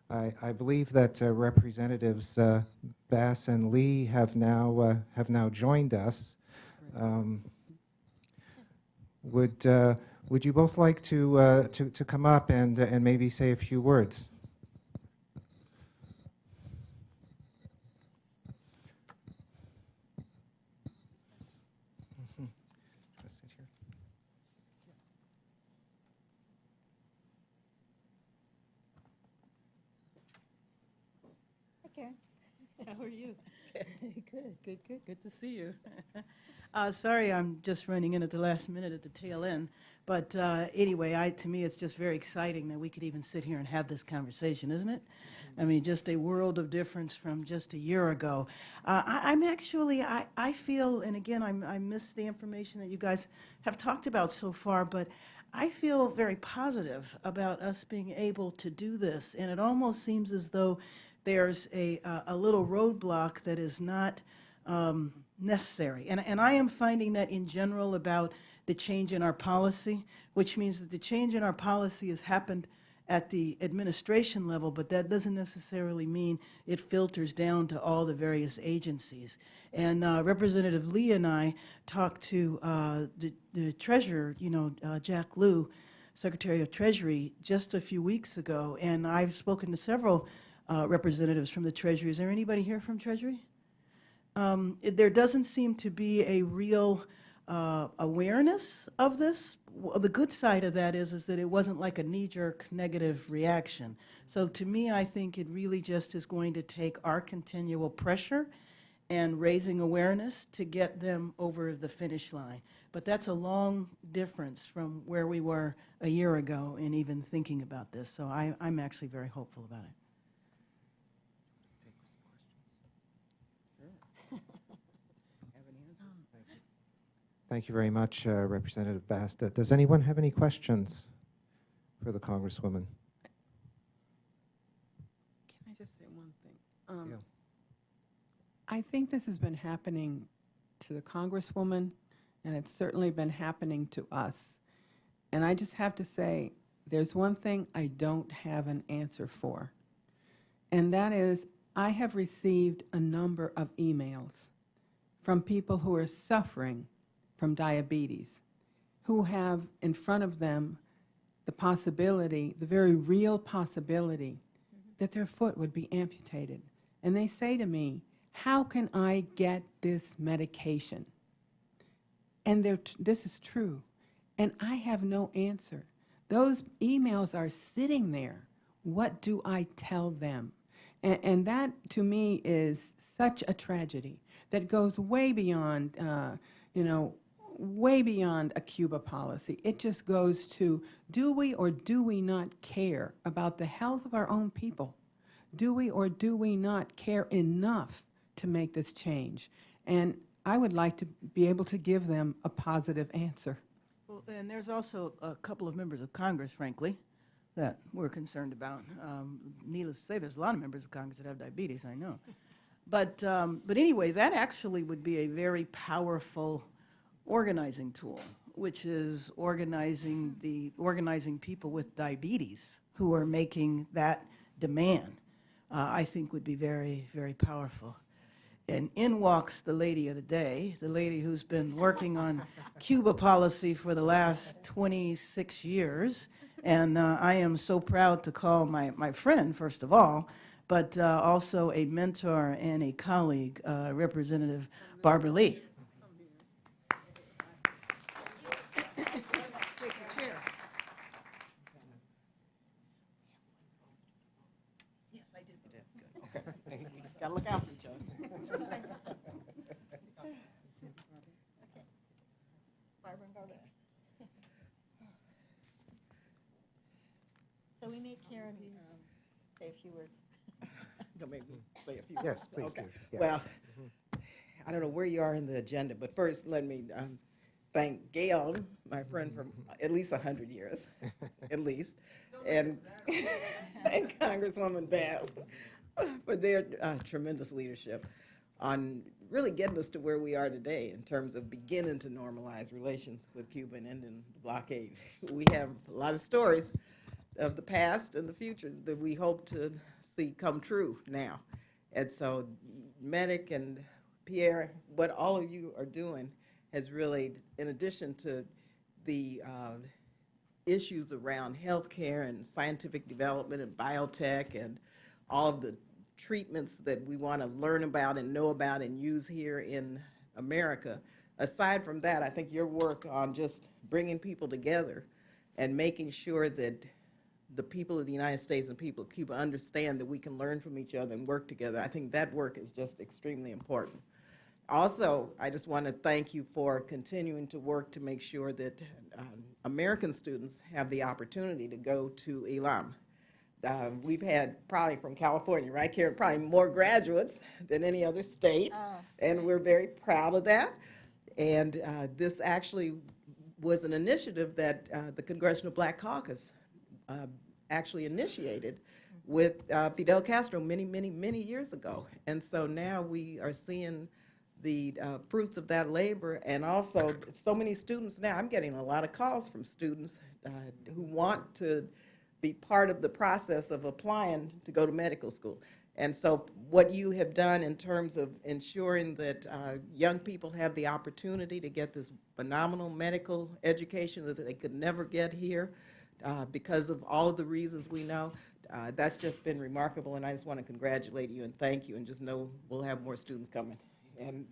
I believe that Representatives Bass and Lee have now joined us. Um, would you both like to come up and maybe say a few words? Just sit here. Okay. How are you? Good to see you. Sorry, I'm just running in at the last minute at the tail end. But anyway, to me, it's just very exciting that we could even sit here and have this conversation, isn't it? I mean, just a world of difference from just a year ago. I'm actually, I feel, and again, I miss the information that you guys have talked about so far, but I feel very positive about us being able to do this. And it almost seems as though there's a little roadblock that is not necessary. And I am finding that in general about the change in our policy, which means that the change in our policy has happened at the administration level, but that doesn't necessarily mean it filters down to all the various agencies. And Representative Lee and I talked to the treasurer, Jack Lew, Secretary of Treasury, just a few weeks ago, and I've spoken to several representatives from the Treasury. Is there anybody here from Treasury? There doesn't seem to be a real awareness of this. Well, the good side of that is that it wasn't like a knee-jerk negative reaction. So to me, I think it really just is going to take our continual pressure and raising awareness to get them over the finish line. But that's a long difference from where we were a year ago in even thinking about this. So I'm actually very hopeful about it. Thank you very much, Representative Bass. Does anyone have any questions for the Congresswoman? Can I just say one thing? Yeah. I think this has been happening to the Congresswoman, and it's certainly been happening to us. And I just have to say, there's one thing I don't have an answer for, and that is I have received a number of emails from people who are suffering from diabetes, who have in front of them the possibility, the very real possibility, that their foot would be amputated. And they say to me, how can I get this medication? And this is true. And I have no answer. Those emails are sitting there. What do I tell them? And that, to me, is such a tragedy that goes way beyond, way beyond a Cuba policy. It just goes to, do we or do we not care about the health of our own people? Do we or do we not care enough to make this change? And I would like to be able to give them a positive answer. Well, and there's also a couple of members of Congress, frankly, that we're concerned about. Needless to say, there's a lot of members of Congress that have diabetes, I know. But anyway, that actually would be a very powerful organizing tool, which is organizing people with diabetes who are making that demand, I think would be very, very powerful. And in walks the lady of the day, the lady who's been working on Cuba policy for the last 26 years. And I am so proud to call my friend, first of all, but also a mentor and a colleague, Representative Barbara Lee. Gotta look out for each other. So we made Karen say a few words. Don't make me say a few Yes, words. please Okay. do. Yes. Well, I don't know where you are in the agenda, but first let me thank Gail, my friend from at least 100 years, at least, and Congresswoman Bass for their tremendous leadership on really getting us to where we are today in terms of beginning to normalize relations with Cuba and ending the blockade. We have a lot of stories of the past and the future that we hope to see come true now. And so MEDICC and Pierre, what all of you are doing has really, in addition to the issues around healthcare and scientific development and biotech and all of the treatments that we want to learn about and know about and use here in America. Aside from that, I think your work on just bringing people together and making sure that the people of the United States and people of Cuba understand that we can learn from each other and work together, I think that work is just extremely important. Also, I just want to thank you for continuing to work to make sure that American students have the opportunity to go to ELAM. We've had probably from California, right, Karen, probably more graduates than any other state, and we're very proud of that. And this actually was an initiative that the Congressional Black Caucus actually initiated with Fidel Castro many years ago. And so now we are seeing the fruits of that labor, and also so many students now. I'm getting a lot of calls from students who want to be part of the process of applying to go to medical school. And so what you have done in terms of ensuring that young people have the opportunity to get this phenomenal medical education that they could never get here because of all of the reasons we know, that's just been remarkable, and I just want to congratulate you and thank you, and just know we'll have more students coming. And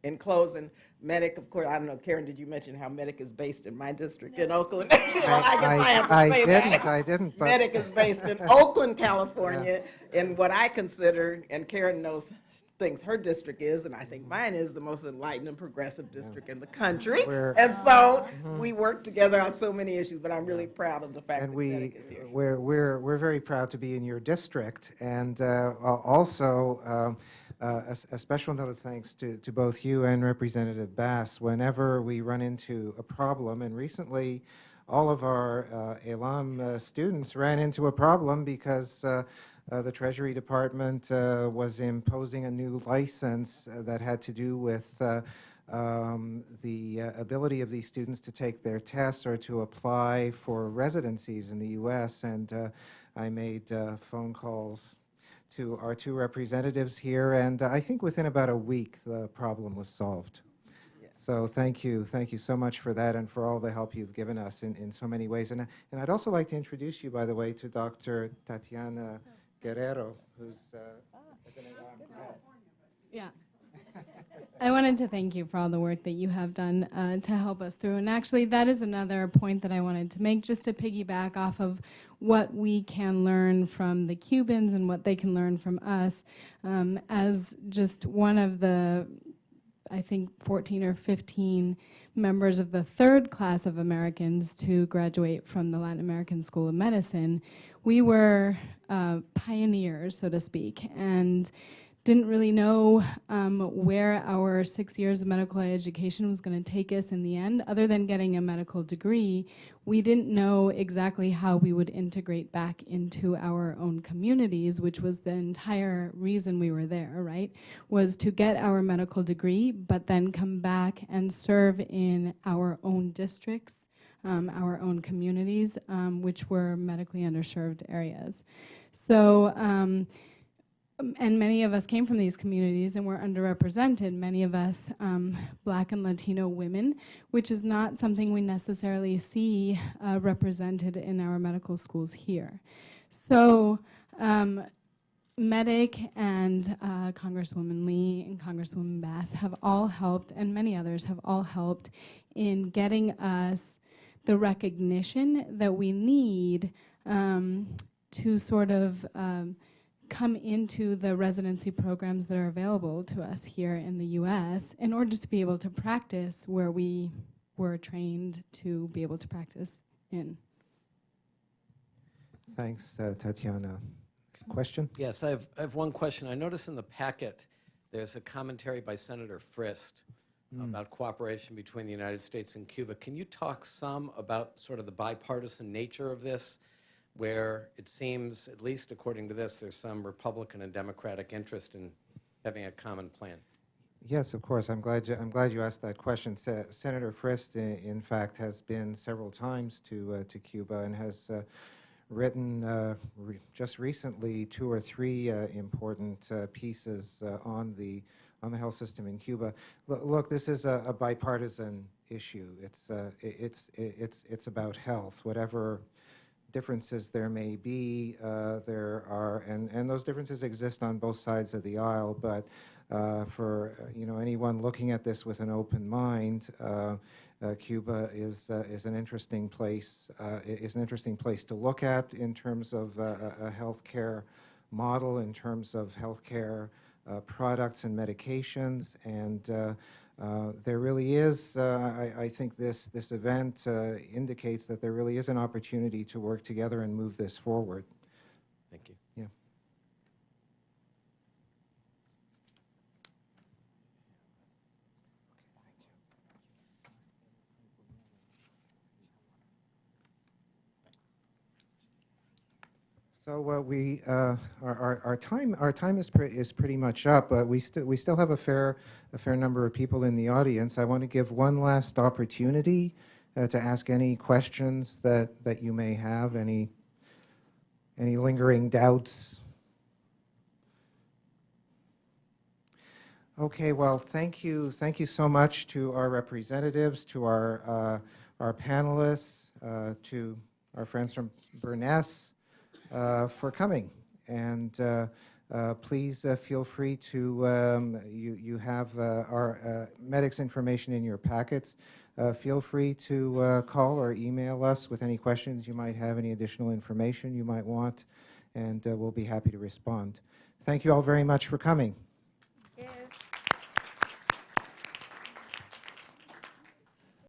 in closing, MEDICC, of course, I don't know, Karen, did you mention how MEDICC is based in my district in Oakland? Well, I guess I have to say that. I didn't. But MEDICC is based in Oakland, California, in what I consider, and Karen knows things her district is, and I think mine is the most enlightened and progressive district in the country. And so we work together on so many issues, but I'm really proud of the fact and that MEDICC is here. we're very proud to be in your district, and also a special note of thanks to both you and Representative Bass. Whenever we run into a problem, and recently all of our ELAM students ran into a problem because the Treasury Department was imposing a new license that had to do with the ability of these students to take their tests or to apply for residencies in the U.S. And I made phone calls to our two representatives here, and I think within about a week the problem was solved. So thank you so much for that and for all the help you've given us in so many ways. And I'd also like to introduce you, by the way, to Dr. Tatiana Guerrero, who's an ELAM grad. Yeah. I wanted to thank you for all the work that you have done to help us through. And actually, that is another point that I wanted to make, just to piggyback off of what we can learn from the Cubans and what they can learn from us. As just one of the, I think, 14 or 15 members of the third class of Americans to graduate from the Latin American School of Medicine, we were pioneers, so to speak, and didn't really know where our 6 years of medical education was going to take us in the end. Other than getting a medical degree, we didn't know exactly how we would integrate back into our own communities, which was the entire reason we were there, right? Was to get our medical degree, but then come back and serve in our own districts, our own communities, which were medically underserved areas. So, and many of us came from these communities and were underrepresented, many of us Black and Latino women, which is not something we necessarily see represented in our medical schools here. So MEDICC and Congresswoman Lee and Congresswoman Bass have all helped, and many others have all helped in getting us the recognition that we need to sort of come into the residency programs that are available to us here in the U.S. in order to be able to practice where we were trained to be able to practice in. Thanks, Tatiana. Question? Yes, I have one question. I noticed in the packet there's a commentary by Senator Frist about cooperation between the United States and Cuba. Can you talk some about sort of the bipartisan nature of this, where it seems, at least according to this, there's some Republican and Democratic interest in having a common plan? Yes, of course. I'm glad you asked that question. Senator Frist, in fact, has been several times to Cuba and has written just recently 2 or 3 important pieces on the health system in Cuba. Look, this is a bipartisan issue. It's about health. Whatever differences there may be, there are, and those differences exist on both sides of the aisle. But for anyone looking at this with an open mind, Cuba is an interesting place. Is an interesting place to look at in terms of a healthcare model, in terms of healthcare products and medications, and there really is. I think this event indicates that there really is an opportunity to work together and move this forward. Thank you. Yeah. So our time is pretty much up, but we still have a fair number of people in the audience. I want to give one last opportunity to ask any questions that you may have, any lingering doubts. Okay, well, thank you so much to our representatives, to our panelists, to our friends from Burness. For coming, and please feel free to, you have our MEDICC's information in your packets. Feel free to call or email us with any questions you might have, any additional information you might want, and we'll be happy to respond. Thank you all very much for coming.